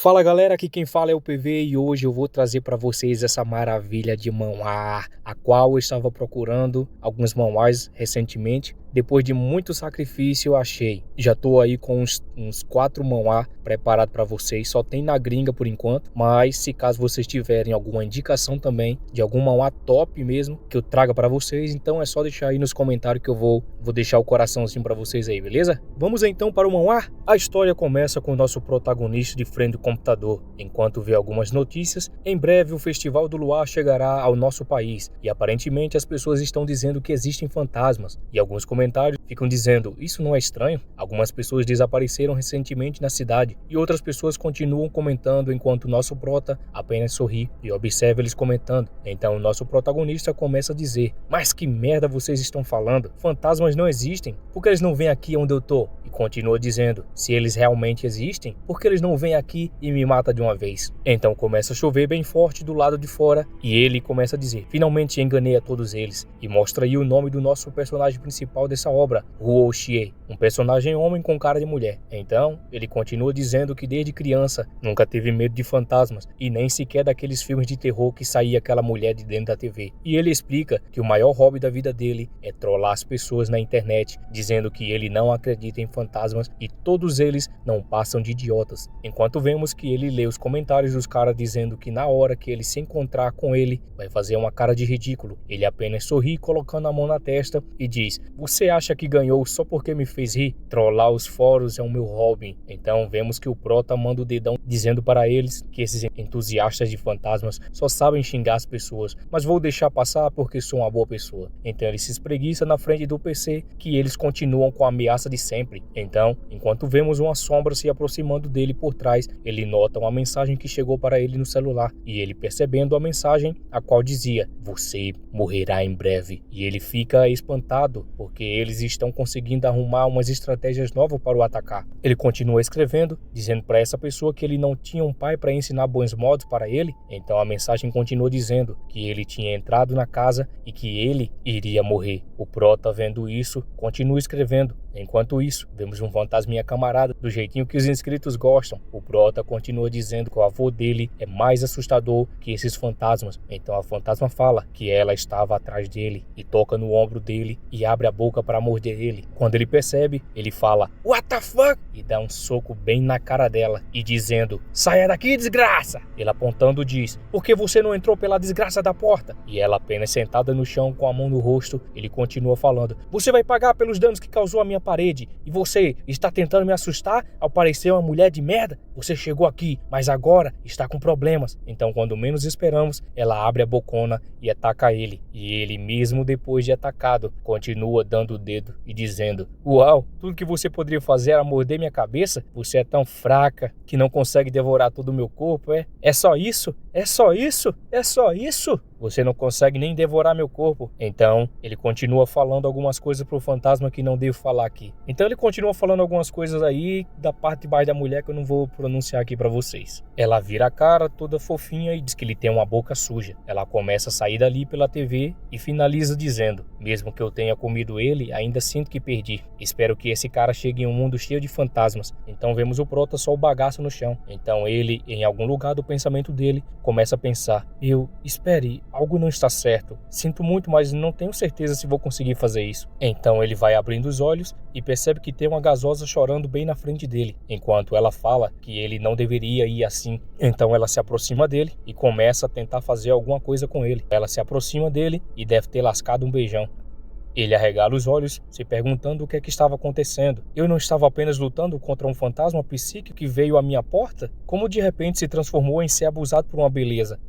Fala galera, aqui quem fala é o PV e hoje eu vou trazer para vocês essa maravilha de manhwa, a qual eu estava procurando alguns manhwas recentemente. Depois de muito sacrifício eu achei. Já tô aí com uns 4 manhwa preparados para vocês, só tem na gringa por enquanto, mas se caso vocês tiverem alguma indicação também de algum manhwa top mesmo que eu traga para vocês, então é só deixar aí nos comentários que eu vou deixar o coraçãozinho para vocês aí, beleza? Vamos então para o manhwa? A história começa com o nosso protagonista de frente do computador, enquanto vê algumas notícias. Em breve o Festival do Luar chegará ao nosso país e aparentemente as pessoas estão dizendo que existem fantasmas e alguns comentários ficam dizendo, isso não é estranho? Algumas pessoas desapareceram recentemente na cidade e outras pessoas continuam comentando enquanto o nosso prota apenas sorri e observa eles comentando. Então o nosso protagonista começa a dizer, mas que merda vocês estão falando? Fantasmas não existem, por que eles não vêm aqui onde eu tô? E continua dizendo, se eles realmente existem, por que eles não vêm aqui e me matam de uma vez? Então começa a chover bem forte do lado de fora e ele começa a dizer, finalmente enganei a todos eles, e mostra aí o nome do nosso personagem principal dessa obra, Ruo Xie, um personagem homem com cara de mulher. Então ele continua dizendo que desde criança nunca teve medo de fantasmas e nem sequer daqueles filmes de terror que saía aquela mulher de dentro da TV. E ele explica que o maior hobby da vida dele é trollar as pessoas na internet, dizendo que ele não acredita em fantasmas e todos eles não passam de idiotas. Enquanto vemos que ele lê os comentários dos caras dizendo que na hora que ele se encontrar com ele, vai fazer uma cara de ridículo. Ele apenas sorri colocando a mão na testa e diz, você acha que ganhou só porque me fez rir? Trollar os fóruns é o meu hobby. Então vemos que o prota manda o dedão dizendo para eles que esses entusiastas de fantasmas só sabem xingar as pessoas, mas vou deixar passar porque sou uma boa pessoa. Então ele se espreguiça na frente do PC que eles continuam com a ameaça de sempre. Então, enquanto vemos uma sombra se aproximando dele por trás, ele nota uma mensagem que chegou para ele no celular e ele percebendo a mensagem, a qual dizia, você morrerá em breve. E ele fica espantado porque eles estão conseguindo arrumar umas estratégias novas para o atacar. Ele continua escrevendo, dizendo para essa pessoa que ele não tinha um pai para ensinar bons modos para ele. Então a mensagem continua dizendo que ele tinha entrado na casa e que ele iria morrer. O prota, vendo isso, continua escrevendo. Enquanto isso, vemos um fantasminha camarada, do jeitinho que os inscritos gostam. O prota continua dizendo que o avô dele é mais assustador que esses fantasmas. Então a fantasma fala que ela estava atrás dele e toca no ombro dele e abre a boca para morder ele. Quando ele percebe, ele fala, what the fuck? E dá um soco bem na cara dela e dizendo, saia daqui, desgraça! Ele apontando diz, por que você não entrou pela desgraça da porta? E ela apenas sentada no chão com a mão no rosto, ele continua falando, você vai pagar pelos danos que causou a minha parede e você está tentando me assustar ao parecer uma mulher de merda? Você chegou aqui, mas agora está com problemas. Então quando menos esperamos, ela abre a bocona e ataca ele. E ele mesmo depois de atacado, continua dando o dedo e dizendo, uau, tudo que você poderia fazer era morder minha cabeça? Você é tão fraca que não consegue devorar todo o meu corpo, é? É só isso? É só isso? É só isso? Você não consegue nem devorar meu corpo. Então, ele continua falando algumas coisas pro fantasma que não devo falar aqui. Então, ele continua falando algumas coisas aí da parte de baixo da mulher que eu não vou pronunciar aqui pra vocês. Ela vira a cara toda fofinha e diz que ele tem uma boca suja. Ela começa a sair dali pela TV e finaliza dizendo, mesmo que eu tenha comido ele, ainda sinto que perdi. Espero que esse cara chegue em um mundo cheio de fantasmas. Então, vemos o prota só o bagaço no chão. Então, ele, em algum lugar do pensamento dele, começa a pensar, espere, algo não está certo. Sinto muito, mas não tenho certeza se vou conseguir fazer isso. Então ele vai abrindo os olhos e percebe que tem uma gasosa chorando bem na frente dele, enquanto ela fala que ele não deveria ir assim. Então ela se aproxima dele e começa a tentar fazer alguma coisa com ele. Ela se aproxima dele e deve ter lascado um beijão. Ele arregala os olhos, se perguntando o que é que estava acontecendo. Eu não estava apenas lutando contra um fantasma psíquico que veio à minha porta? Como de repente se transformou em ser abusado por uma beleza?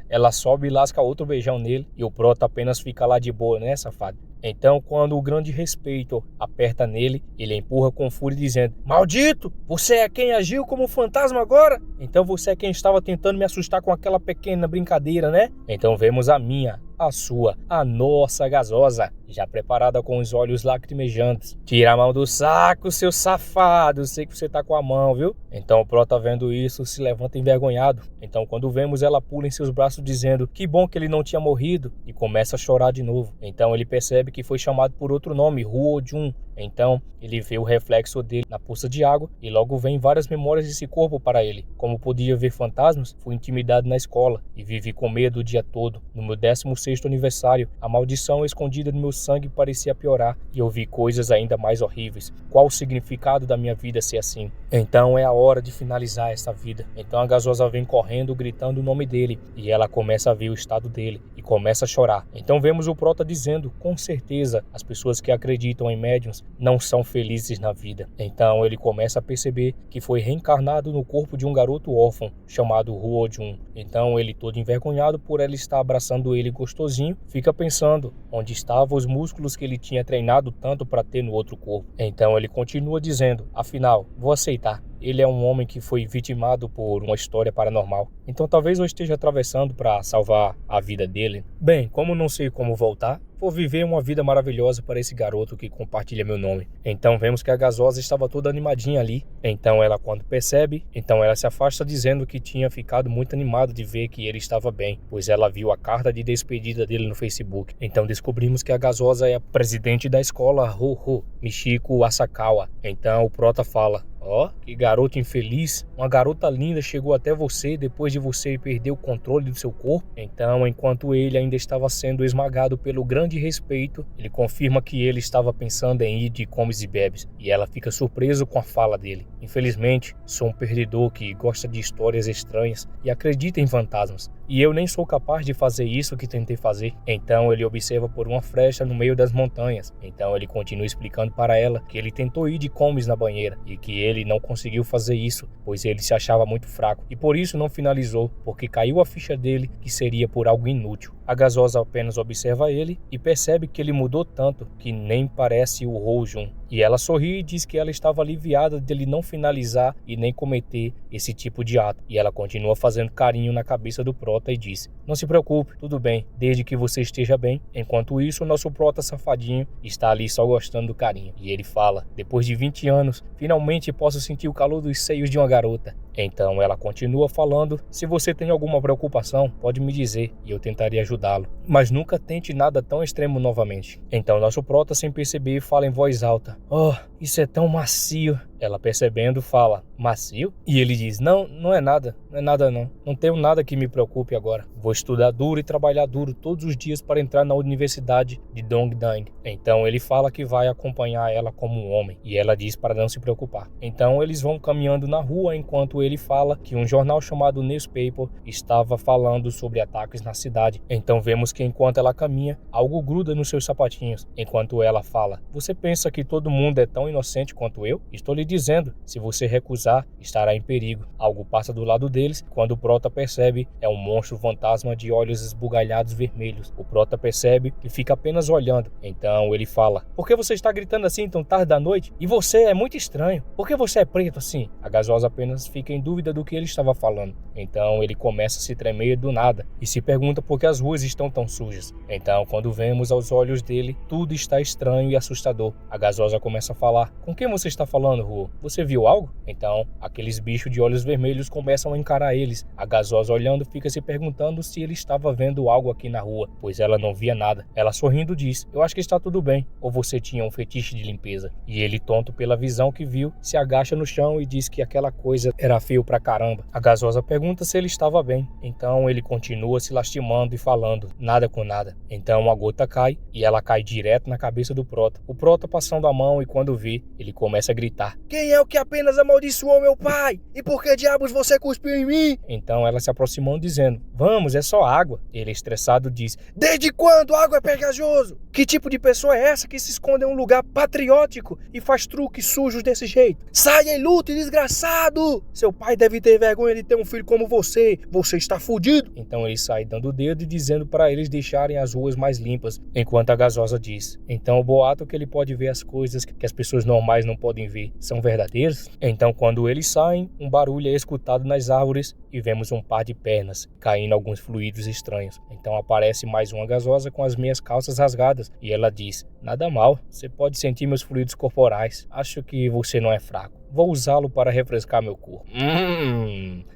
Ela sobe e lasca outro beijão nele e o prota apenas fica lá de boa, né, safado? Então, quando o grande respeito aperta nele, ele empurra com fúria dizendo, maldito, você é quem agiu como um fantasma agora? Então você é quem estava tentando me assustar com aquela pequena brincadeira, né? Então vemos a minha, a sua, a nossa gasosa, já preparada com os olhos lacrimejantes. Tira a mão do saco, seu safado, sei que você tá com a mão, viu? Então o prota, vendo isso, se levanta envergonhado. Então quando vemos, ela pula em seus braços dizendo que bom que ele não tinha morrido e começa a chorar de novo. Então ele percebe que foi chamado por outro nome, Ruo Jun. Então, ele vê o reflexo dele na poça de água e logo vem várias memórias desse corpo para ele. Como podia ver fantasmas, fui intimidado na escola e vivi com medo o dia todo. No meu 16º aniversário, a maldição escondida no meu sangue parecia piorar e eu vi coisas ainda mais horríveis. Qual o significado da minha vida ser assim? Então é a hora de finalizar essa vida. Então a gasosa vem correndo, gritando o nome dele e ela começa a ver o estado dele e começa a chorar. Então vemos o prota dizendo, com certeza, as pessoas que acreditam em médiuns não são felizes na vida. Então ele começa a perceber que foi reencarnado no corpo de um garoto órfão chamado Huo Jun. Então ele, todo envergonhado por ela estar abraçando ele gostosinho, fica pensando onde estavam os músculos que ele tinha treinado tanto para ter no outro corpo. Então ele continua dizendo, afinal, vou aceitar. Ele é um homem que foi vitimado por uma história paranormal. Então talvez eu esteja atravessando para salvar a vida dele. Bem, como não sei como voltar, vou viver uma vida maravilhosa para esse garoto que compartilha meu nome. Então vemos que a gasosa estava toda animadinha ali. Então ela, quando percebe, ela se afasta dizendo que tinha ficado muito animado de ver que ele estava bem, pois ela viu a carta de despedida dele no Facebook. Então descobrimos que a gasosa é a presidente da escola Ho-Ho, Michiko Asakawa. Então o prota fala, ó, que garoto infeliz, uma garota linda chegou até você depois de você perder o controle do seu corpo. Então, enquanto ele ainda estava sendo esmagado pelo grande respeito, ele confirma que ele estava pensando em ir de comes e bebes, e ela fica surpresa com a fala dele. Infelizmente, sou um perdedor que gosta de histórias estranhas e acredita em fantasmas, e eu nem sou capaz de fazer isso que tentei fazer. Então ele observa por uma frecha no meio das montanhas. Então ele continua explicando para ela que ele tentou ir de comes na banheira e que ele não conseguiu fazer isso, pois ele se achava muito fraco e por isso não finalizou, porque caiu a ficha dele que seria por algo inútil. A gasosa apenas observa ele e percebe que ele mudou tanto que nem parece o Ho-Jun. E ela sorri e diz que ela estava aliviada dele não finalizar e nem cometer esse tipo de ato. E ela continua fazendo carinho na cabeça do prota e diz, não se preocupe, tudo bem, desde que você esteja bem. Enquanto isso, o nosso prota safadinho está ali só gostando do carinho. E ele fala, depois de 20 anos, finalmente posso sentir o calor dos seios de uma garota. Então ela continua falando, se você tem alguma preocupação, pode me dizer e eu tentarei ajudá-lo. Mas nunca tente nada tão extremo novamente. Então nosso prota, sem perceber, fala em voz alta, oh, isso é tão macio. Ela percebendo fala, macio? E ele diz, não é nada não. Não tenho nada que me preocupe agora. Vou estudar duro e trabalhar duro todos os dias para entrar na universidade de Dongdang. Então ele fala que vai acompanhar ela como um homem e ela diz para não se preocupar. Então eles vão caminhando na rua enquanto ele fala que um jornal chamado Newspaper estava falando sobre ataques na cidade. Então vemos que enquanto ela caminha, algo gruda nos seus sapatinhos. Enquanto ela fala, você pensa que todo mundo é tão inocente quanto eu? Estou lhe dizendo, se você recusar, estará em perigo. Algo passa do lado deles, quando o prota percebe, é um monstro fantasma de olhos esbugalhados vermelhos. O prota percebe e fica apenas olhando. Então ele fala, por que você está gritando assim tão tarde da noite? E você é muito estranho. Por que você é preto assim? A gasosa apenas fica em dúvida do que ele estava falando. Então ele começa a se tremer do nada e se pergunta por que as ruas estão tão sujas. Então quando vemos aos olhos dele, tudo está estranho e assustador. A gasosa começa a falar, com quem você está falando, Ru? Você viu algo? Então, aqueles bichos de olhos vermelhos começam a encarar eles. A gasosa olhando fica se perguntando se ele estava vendo algo aqui na rua, pois ela não via nada. Ela sorrindo diz, eu acho que está tudo bem, ou você tinha um fetiche de limpeza? E ele, tonto pela visão que viu, se agacha no chão e diz que aquela coisa era feio pra caramba. A gasosa pergunta se ele estava bem. Então ele continua se lastimando e falando, nada com nada. Então a gota cai e ela cai direto na cabeça do prota. O prota passando a mão e quando vê, ele começa a gritar, quem é o que apenas amaldiçoou meu pai? E por que diabos você cuspiu em mim? Então ela se aproximando dizendo, vamos, é só água. Ele estressado diz, desde quando água é pegajoso? Que tipo de pessoa é essa que se esconde em um lugar patriótico e faz truques sujos desse jeito? Saia e lute, desgraçado! Seu pai deve ter vergonha de ter um filho como você. Você está fudido. Então ele sai dando o dedo e dizendo para eles deixarem as ruas mais limpas, enquanto a gasosa diz, então o boato que ele pode ver as coisas que as pessoas normais não podem ver são verdadeiros? Então quando eles saem, um barulho é escutado nas árvores e vemos um par de pernas caindo alguns fluidos estranhos. Então aparece mais uma gasosa com as minhas calças rasgadas e ela diz, nada mal, você pode sentir meus fluidos corporais. Acho que você não é fraco. Vou usá-lo para refrescar meu corpo.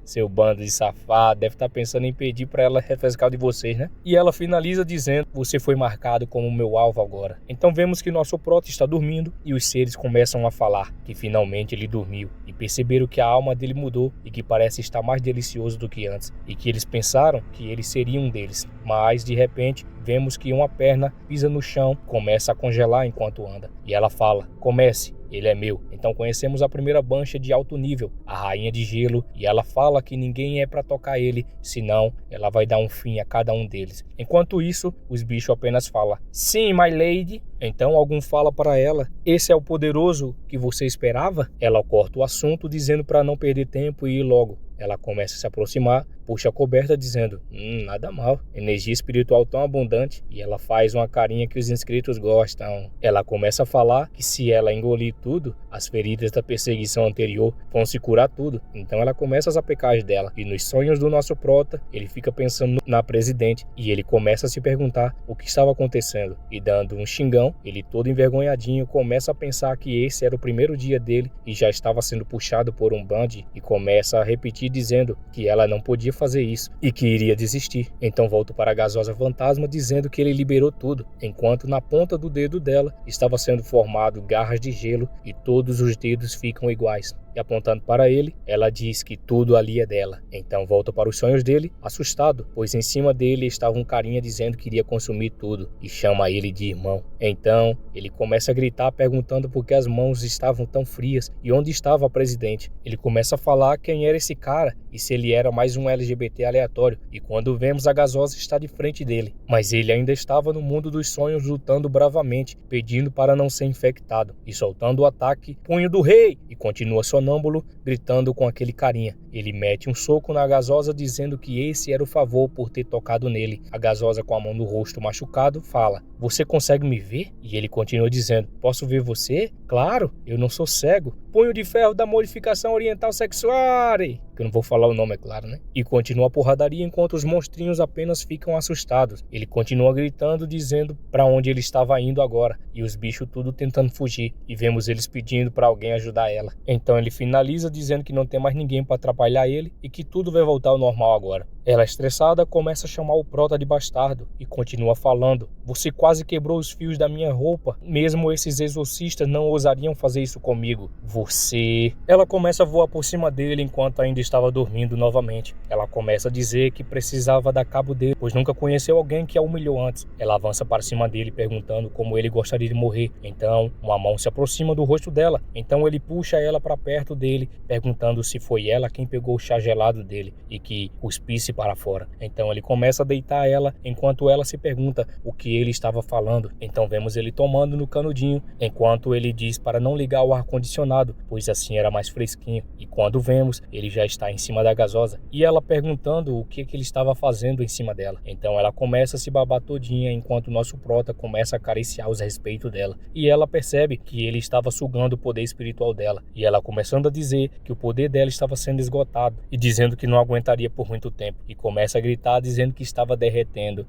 Seu bando de safado, deve estar pensando em pedir para ela refrescar o de vocês, né? E ela finaliza dizendo: você foi marcado como meu alvo agora. Então vemos que nosso prota está dormindo e os seres começam a falar que finalmente ele dormiu e perceberam que a alma dele mudou e que parece estar mais delicioso do que antes e que eles pensaram que ele seria um deles, mas de repente vemos que uma perna pisa no chão, começa a congelar enquanto anda e ela fala: comece, ele é meu. Então conhecemos a primeira Banshee de alto nível, a Rainha de Gelo, e ela fala que ninguém é para tocar ele, senão ela vai dar um fim a cada um deles. Enquanto isso, os bichos apenas falam: sim, my lady. Então algum fala para ela: esse é o poderoso que você esperava? Ela corta o assunto dizendo para não perder tempo e ir logo. Ela começa a se aproximar, puxa a coberta dizendo: nada mal, energia espiritual tão abundante. E ela faz uma carinha que os inscritos gostam. Ela começa a falar que se ela engolir tudo, as feridas da perseguição anterior vão se curar tudo. Então ela começa as apecagem dela. E nos sonhos do nosso prota, ele fica pensando na presidente. E ele começa a se perguntar o que estava acontecendo. E dando um xingão, ele todo envergonhadinho começa a pensar que esse era o primeiro dia dele e já estava sendo puxado por um band. E começa a repetir dizendo que ela não podia fazer isso e que iria desistir. Então volto para a gasosa fantasma dizendo que ele liberou tudo, enquanto na ponta do dedo dela estava sendo formado garras de gelo e todos os dedos ficam iguais. E apontando para ele, ela diz que tudo ali é dela. Então volta para os sonhos dele, assustado, pois em cima dele estava um carinha dizendo que iria consumir tudo e chama ele de irmão. Então ele começa a gritar perguntando por que as mãos estavam tão frias e onde estava a presidente. Ele começa a falar quem era esse cara e se ele era mais um LGBT aleatório. E quando vemos, a gasosa está de frente dele, mas ele ainda estava no mundo dos sonhos lutando bravamente, pedindo para não ser infectado e soltando o ataque Punho do Rei e continua sonâmbulo, gritando com aquele carinha. Ele mete um soco na gasosa dizendo que esse era o favor por ter tocado nele. A gasosa, com a mão no rosto machucado, fala: você consegue me ver? E ele continua dizendo: posso ver você? Claro, eu não sou cego. Punho de ferro da modificação oriental sexuare. Que eu não vou falar o nome, é claro, né? E continua a porradaria enquanto os monstrinhos apenas ficam assustados. Ele continua gritando, dizendo para onde ele estava indo agora. E os bichos tudo tentando fugir. E vemos eles pedindo para alguém ajudar ela. Então ele finaliza dizendo que não tem mais ninguém para atrapalhar ele e que tudo vai voltar ao normal agora. Ela, estressada, começa a chamar o prota de bastardo e continua falando: você quase quebrou os fios da minha roupa. Mesmo esses exorcistas não ousariam fazer isso comigo. Você... Ela começa a voar por cima dele enquanto ainda estava dormindo novamente. Ela começa a dizer que precisava dar cabo dele, pois nunca conheceu alguém que a humilhou antes. Ela avança para cima dele perguntando como ele gostaria de morrer. Então, uma mão se aproxima do rosto dela. Então ele puxa ela para perto dele, perguntando se foi ela quem pegou o chá gelado dele e que cuspisse para fora. Então ele começa a deitar ela enquanto ela se pergunta o que ele estava falando. Então vemos ele tomando no canudinho enquanto ele diz para não ligar o ar-condicionado, pois assim era mais fresquinho. E quando vemos, ele já está em cima da gasosa e ela perguntando o que ele estava fazendo em cima dela. Então ela começa a se babar todinha enquanto o nosso prota começa a acariciar os respeitos dela. E ela percebe que ele estava sugando o poder espiritual dela. E ela começando a dizer que o poder dela estava sendo esgotado e dizendo que não aguentaria por muito tempo. E começa a gritar dizendo que estava derretendo.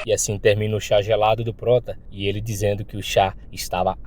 E assim termina o chá gelado do prota e ele dizendo que o chá estava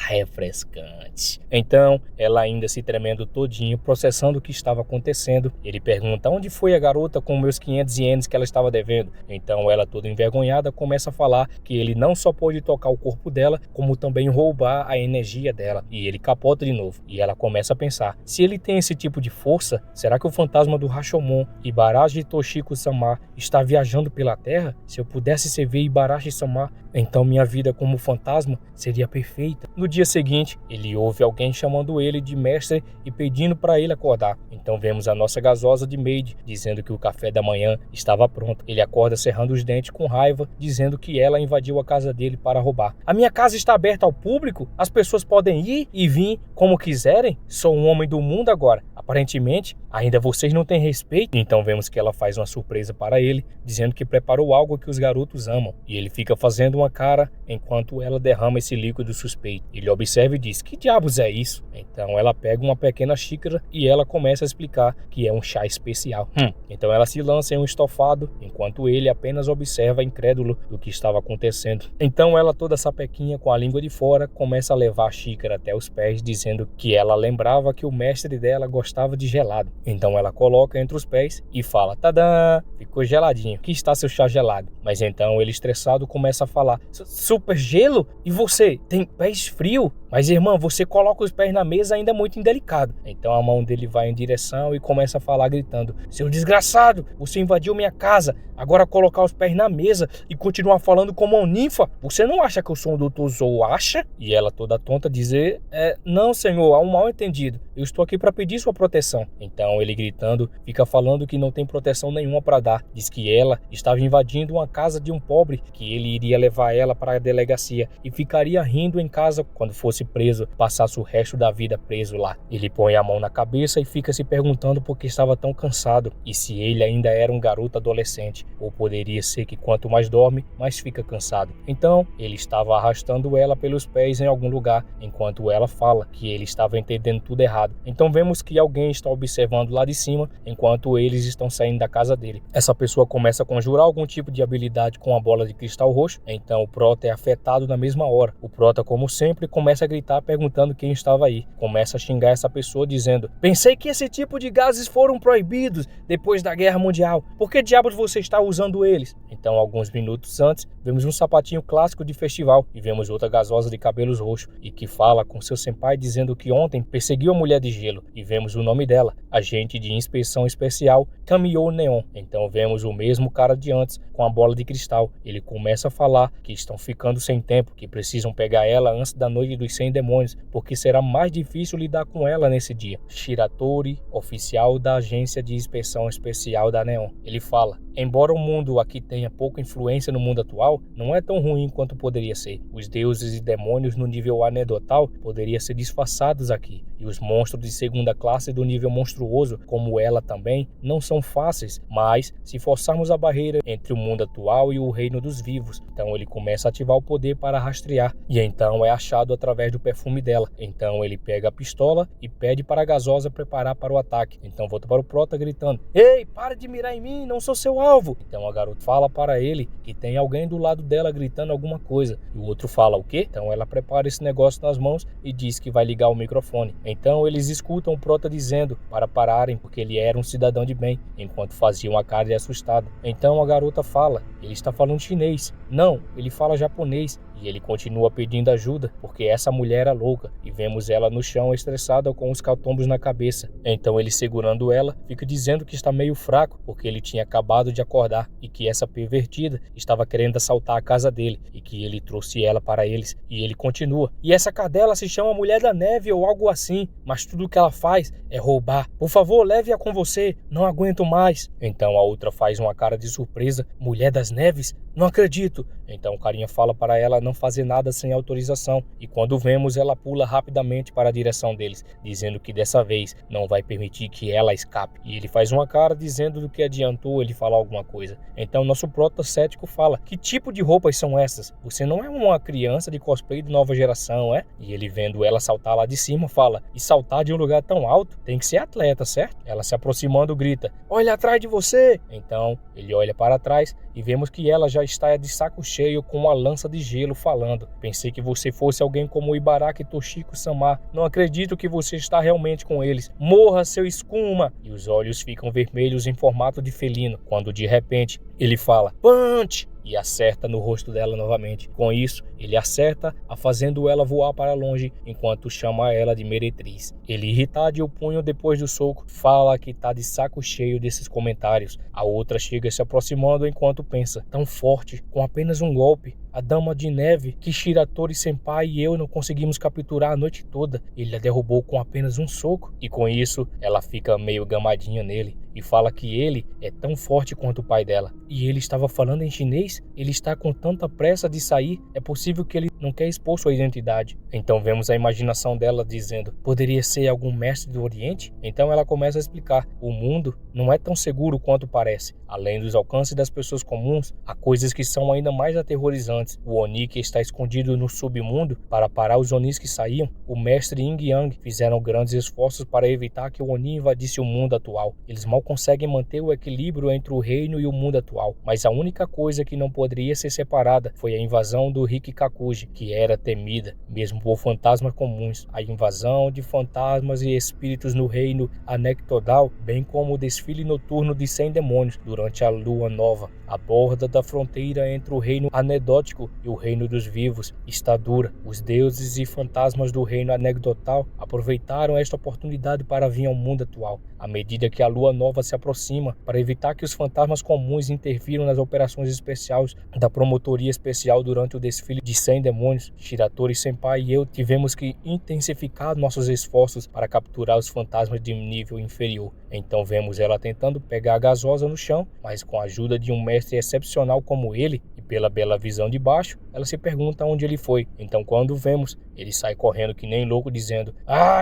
refrescante. Então, ela ainda se tremendo todinho, processando o que estava acontecendo. Ele pergunta onde foi a garota com meus 500 ienes que ela estava devendo. Então ela, toda envergonhada, começa a falar que ele não só pode tocar o corpo dela, como também roubar a energia dela. E ele capota de novo. E ela começa a pensar: se ele tem esse tipo de força, será que o fantasma do Rashomon, Ibarashi Toshiko-sama, está viajando pela Terra? Se eu pudesse servir Ibarashi-sama, então minha vida como fantasma seria perfeita. No dia seguinte, ele ouve alguém chamando ele de mestre e pedindo para ele acordar. Então vemos a nossa gasosa de maid dizendo que o café da manhã estava pronto. Ele acorda cerrando os dentes com raiva, dizendo que ela invadiu a casa dele para roubar. A minha casa está aberta ao público? As pessoas podem ir e vir como quiserem? Sou um homem do mundo agora. Aparentemente, Ainda vocês não têm respeito? Então vemos que ela faz uma surpresa para ele, dizendo que preparou algo que os garotos amam. E ele fica fazendo uma cara enquanto ela derrama esse líquido suspeito. Ele observa e diz: que diabos é isso? Então ela pega uma pequena xícara e ela começa a explicar que é um chá especial. Então ela se lança em um estofado, enquanto ele apenas observa incrédulo do que estava acontecendo. Então ela, toda sapequinha com a língua de fora, começa a levar a xícara até os pés, dizendo que ela lembrava que o mestre dela gostava de gelado. Então ela coloca entre os pés e fala: tadã, ficou geladinho, aqui está seu chá gelado. Mas então ele, estressado, começa a falar: super gelo? E você, tem pés frios? Mas irmã, você coloca os pés na mesa, ainda é muito indelicado. Então a mão dele vai em direção e começa a falar gritando: seu desgraçado, você invadiu minha casa, agora colocar os pés na mesa e continuar falando como uma ninfa? Você não acha que eu sou um doutor Zou, acha? E ela, toda tonta, dizer: não senhor, há um mal entendido, eu estou aqui para pedir sua proteção. Então ele, gritando, fica falando que não tem proteção nenhuma para dar. Diz que ela estava invadindo uma casa de um pobre, que ele iria levar ela para a delegacia e ficaria rindo em casa quando fosse preso, passasse o resto da vida preso lá. Ele põe a mão na cabeça e fica se perguntando por que estava tão cansado e se ele ainda era um garoto adolescente, ou poderia ser que quanto mais dorme, mais fica cansado. Então ele estava arrastando ela pelos pés em algum lugar, enquanto ela fala que ele estava entendendo tudo errado. Então vemos que alguém está observando lá de cima enquanto eles estão saindo da casa dele. Essa pessoa começa a conjurar algum tipo de habilidade com a bola de cristal roxo, então o Prota é afetado na mesma hora. O Prota, como sempre, começa a gritar perguntando quem estava aí. Começa a xingar essa pessoa dizendo: pensei que esse tipo de gases foram proibidos depois da Guerra Mundial. Por que diabos você está usando eles? Então, alguns minutos antes, vemos um sapatinho clássico de festival e vemos outra gasosa de cabelos roxos e que fala com seu senpai dizendo que ontem perseguiu a mulher de gelo, e vemos o nome dela, agente de inspeção especial Cameo Neon. Então vemos o mesmo cara de antes com a bola de cristal. Ele começa a falar que estão ficando sem tempo, que precisam pegar ela antes da noite dos 100 demônios, porque será mais difícil lidar com ela nesse dia. Shiratori, oficial da agência de inspeção especial da Neon, ele fala: embora o mundo aqui tenha pouca influência no mundo atual, não é tão ruim quanto poderia ser. Os deuses e demônios no nível anedotal poderiam ser disfarçados aqui, e os monstros de segunda classe do nível monstruoso, como ela também, não são fáceis, mas se forçarmos a barreira entre o mundo atual e o reino dos vivos, então ele começa a ativar o poder para rastrear, e então é achado através do perfume dela. Então ele pega a pistola e pede para a gasosa preparar para o ataque. Então volta para o Prota gritando: ei, para de mirar em mim, não sou seu alvo. Então a garota fala para ele que tem alguém do lado dela gritando alguma coisa, e o outro fala: o quê? Então ela prepara esse negócio nas mãos e diz que vai ligar o microfone. Então eles escutam o Prota dizendo para pararem, porque ele era um cidadão de bem, enquanto fazia uma cara de assustado. Então a garota fala: ele está falando chinês. Não, ele fala japonês. E ele continua pedindo ajuda, porque essa mulher é louca, e vemos ela no chão estressada com os catombos na cabeça. Então ele, segurando ela, fica dizendo que está meio fraco, porque ele tinha acabado de acordar, e que essa pervertida estava querendo assaltar a casa dele, e que ele trouxe ela para eles. E ele continua: e essa cadela se chama Mulher da Neve ou algo assim, mas tudo que ela faz é roubar. Por favor, leve-a com você, não aguento mais. Então a outra faz uma cara de surpresa: Mulher das Neves? Não acredito. Então o carinha fala para ela não fazer nada sem autorização, e quando vemos, ela pula rapidamente para a direção deles, dizendo que dessa vez não vai permitir que ela escape. E ele faz uma cara dizendo do que adiantou ele falar alguma coisa. Então nosso Prota cético fala: que tipo de roupas são essas? Você não é uma criança de cosplay de nova geração, é? E ele, vendo ela saltar lá de cima, fala: e saltar de um lugar tão alto? Tem que ser atleta, certo? Ela, se aproximando, grita: olha atrás de você! Então ele olha para trás e vemos que ela já está de saco cheio com uma lança de gelo, falando: pensei que você fosse alguém como Ibaraki Toshiko-sama. Não acredito que você está realmente com eles. Morra, seu escuma! E os olhos ficam vermelhos em formato de felino, quando de repente ele fala: punch! E acerta no rosto dela novamente. Com isso, ele acerta, fazendo ela voar para longe, enquanto chama ela de meretriz. Ele, irritado e o punho depois do soco, fala que tá de saco cheio desses comentários. A outra chega se aproximando enquanto pensa: tão forte, com apenas um golpe. A Dama de Neve, que Shiratori Senpai e eu não conseguimos capturar a noite toda, ele a derrubou com apenas um soco. E com isso, ela fica meio gamadinha nele. e fala que ele é tão forte quanto o pai dela. E ele estava falando em chinês? Ele está com tanta pressa de sair, é possível que ele não quer expor sua identidade. Então vemos a imaginação dela dizendo, poderia ser algum mestre do Oriente? Então ela começa a explicar, o mundo não é tão seguro quanto parece. Além dos alcances das pessoas comuns, há coisas que são ainda mais aterrorizantes. O Oni que está escondido no submundo, para parar os Onis que saíam, o mestre Yin Yang fizeram grandes esforços para evitar que o Oni invadisse o mundo atual. Eles mal conseguem manter o equilíbrio entre o reino e o mundo atual, mas a única coisa que não poderia ser separada foi a invasão do Rikikakuji, que era temida, mesmo por fantasmas comuns. A invasão de fantasmas e espíritos no reino Anectodal, bem como o desfile noturno de 100 demônios durante a lua nova. A borda da fronteira entre o reino anedótico e o reino dos vivos está dura. Os deuses e fantasmas do reino anecdotal aproveitaram esta oportunidade para vir ao mundo atual. À medida que a lua nova se aproxima, para evitar que os fantasmas comuns interfiram nas operações especiais da promotoria especial durante o desfile de 100 demônios, Shiratori Senpai e eu tivemos que intensificar nossos esforços para capturar os fantasmas de nível inferior. Então vemos ela tentando pegar a gasosa no chão, mas com a ajuda de um mestre excepcional como ele, e pela bela visão de baixo, ela se pergunta onde ele foi. Então quando vemos, ele sai correndo que nem louco dizendo,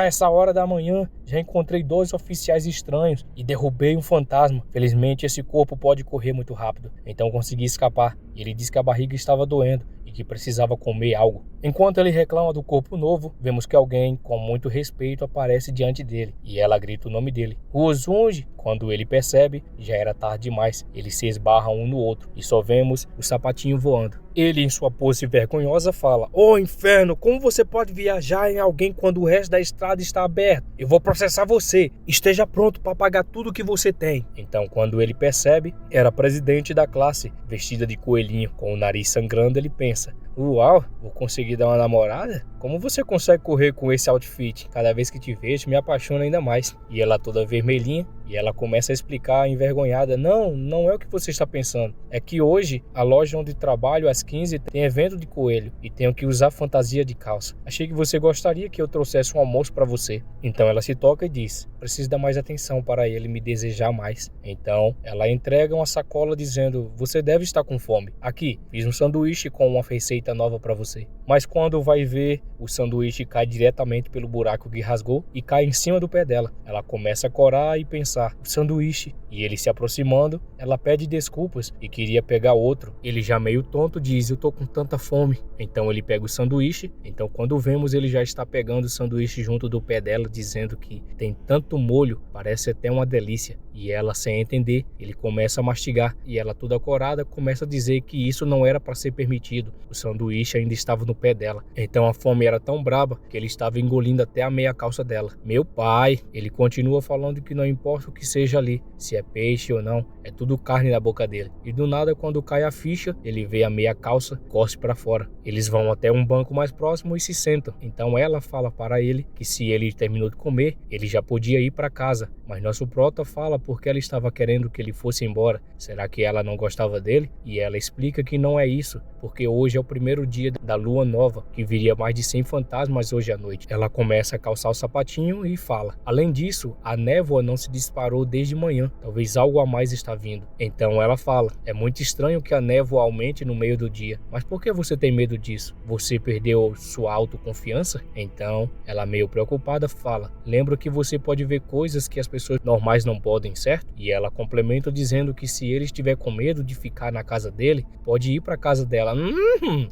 essa hora da manhã já encontrei 2 oficiais estranhos e derrubei um fantasma. Felizmente esse corpo pode correr muito rápido, então consegui escapar. Ele disse que a barriga estava doendo e que precisava comer algo. Enquanto ele reclama do corpo novo, vemos que alguém com muito respeito aparece diante dele e ela grita o nome dele, Uzunji. Quando ele percebe, já era tarde demais. Eles se esbarram um no outro e só vemos o sapatinho voando. Ele, em sua pose vergonhosa, fala, inferno, como você pode viajar em alguém quando o resto da estrada está aberto? Eu vou processar você. Esteja pronto para pagar tudo que você tem. Então, quando ele percebe, era a presidente da classe, vestida de coelhinho, com o nariz sangrando, ele pensa, uau, vou conseguir dar uma namorada? Como você consegue correr com esse outfit? Cada vez que te vejo, me apaixona ainda mais. E ela toda vermelhinha, e ela começa a explicar envergonhada, não é o que você está pensando. É que hoje, a loja onde trabalho às 15 tem evento de coelho e tenho que usar fantasia de calça. Achei que você gostaria que eu trouxesse um almoço para você. Então ela se toca e diz, preciso dar mais atenção para ele me desejar mais. Então ela entrega uma sacola dizendo, você deve estar com fome. Aqui, fiz um sanduíche com uma receita nova para você. Mas quando vai ver, o sanduíche cai diretamente pelo buraco que rasgou e cai em cima do pé dela. Ela começa a corar e pensar, o sanduíche. E ele se aproximando, ela pede desculpas e queria pegar outro. Ele já meio tonto diz, eu tô com tanta fome. Então ele pega o sanduíche. Então quando vemos, ele já está pegando o sanduíche junto do pé dela, dizendo que tem tanto molho, parece até uma delícia. E ela, sem entender, ele começa a mastigar e ela, toda corada, começa a dizer que isso não era para ser permitido. O sanduíche ainda estava no pé dela. Então a fome era tão braba que ele estava engolindo até a meia calça dela. Meu pai, ele continua falando que não importa o que seja ali, se é peixe ou não, é tudo carne na boca dele. E do nada, quando cai a ficha, ele vê a meia calça, cospe para fora. Eles vão até um banco mais próximo e se sentam. Então ela fala para ele que se ele terminou de comer, ele já podia ir para casa. Mas nosso prota fala porque ela estava querendo que ele fosse embora. Será que ela não gostava dele? E ela explica que não é isso, porque hoje é o primeiro dia da lua nova, que viria mais de 100 fantasmas hoje à noite. Ela começa a calçar o sapatinho e fala, além disso, a névoa não se disparou desde manhã, talvez algo a mais está vindo. Então ela fala, é muito estranho que a névoa aumente no meio do dia, mas por que você tem medo disso? Você perdeu sua autoconfiança? Então ela, meio preocupada, fala, lembra que você pode ver coisas que as pessoas normais não podem, certo? E ela complementa dizendo que se ele estiver com medo de ficar na casa dele, pode ir para a casa dela.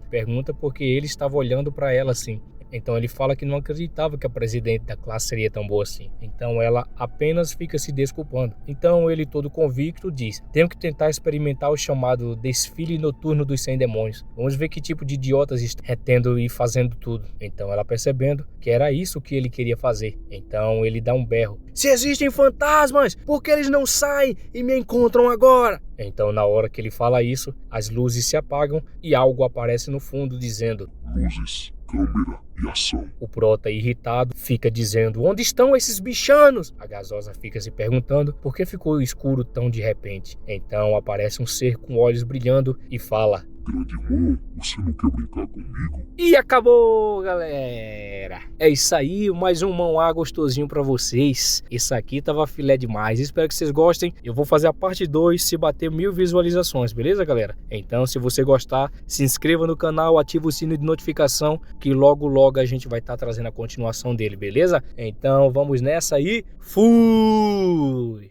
Pergunta porque ele estava olhando para ela assim. Então ele fala que não acreditava que a presidente da classe seria tão boa assim. Então ela apenas fica se desculpando. Então ele, todo convicto, diz, tenho que tentar experimentar o chamado desfile noturno dos 100 demônios. Vamos ver que tipo de idiotas estão retendo e fazendo tudo. Então ela, percebendo que era isso que ele queria fazer, então ele dá um berro. Se existem fantasmas, por que eles não saem e me encontram agora? Então na hora que ele fala isso, as luzes se apagam e algo aparece no fundo dizendo, luzes, câmera e ação. O prota, irritado, fica dizendo, onde estão esses bichanos? A gasosa fica se perguntando por que ficou escuro tão de repente. Então aparece um ser com olhos brilhando e fala, grande irmão, você não quer brincar comigo? E acabou, galera. É isso aí, mais um Manhwa gostosinho pra vocês. Esse aqui tava filé demais. Espero que vocês gostem. Eu vou fazer a parte 2 se bater 1000 visualizações, beleza, galera? Então, se você gostar, se inscreva no canal, ativa o sino de notificação, que logo a gente vai estar trazendo a continuação dele, beleza? Então, vamos nessa aí. Fui!